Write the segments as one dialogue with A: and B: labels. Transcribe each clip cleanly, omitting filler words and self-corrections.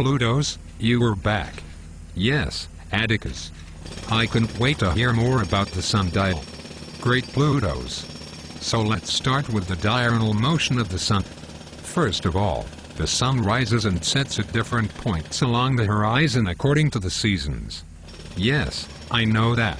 A: Plutos, you are back. Yes, Atticus. I couldn't wait to hear more about the sundial. Great Plutos. So let's start with the diurnal motion of the sun. First of all, the sun rises and sets at different points along the horizon according to the seasons. Yes, I know that.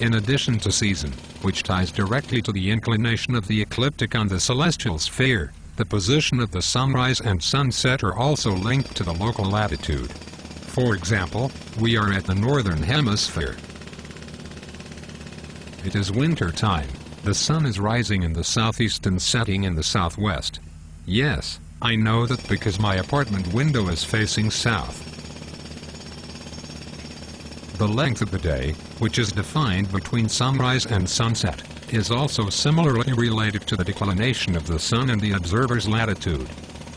A: In addition to season, which ties directly to the inclination of the ecliptic on the celestial sphere, the position of the sunrise and sunset are also linked to the local latitude. For example, we are at the northern hemisphere. It is winter time. The sun is rising in the southeast and setting in the southwest. Yes, I know that because my apartment window is facing south. The length of the day, which is defined between sunrise and sunset, is also similarly related to the declination of the sun and the observer's latitude.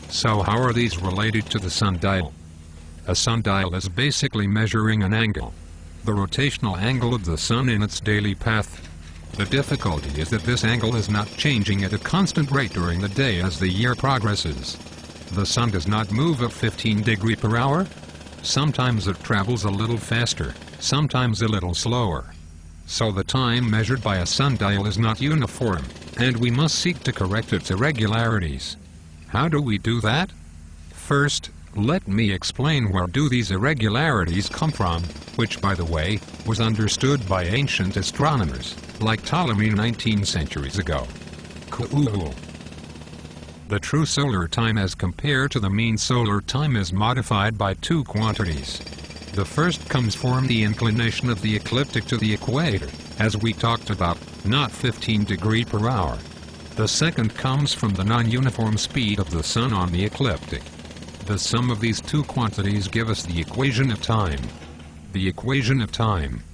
A: So how are these related to the sundial? A sundial is basically measuring an angle. The rotational angle of the sun in its daily path. The difficulty is that this angle is not changing at a constant rate during the day as the year progresses. The sun does not move at 15 degrees per hour. Sometimes it travels a little faster, sometimes a little slower. So the time measured by a sundial is not uniform, and we must seek to correct its irregularities. How do we do that? First, let me explain where do these irregularities come from, which, by the way, was understood by ancient astronomers, like Ptolemy 19 centuries ago. Cool. The true solar time as compared to the mean solar time is modified by two quantities. The first comes from the inclination of the ecliptic to the equator, as we talked about, not 15 degrees per hour. The second comes from the non-uniform speed of the sun on the ecliptic. The sum of these two quantities give us the equation of time. The equation of time.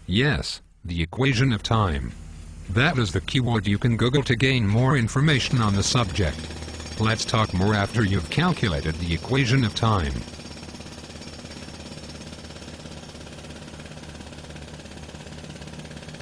A: Yes, the equation of time. That is the keyword you can Google to gain more information on the subject. Let's talk more after you've calculated the equation of time.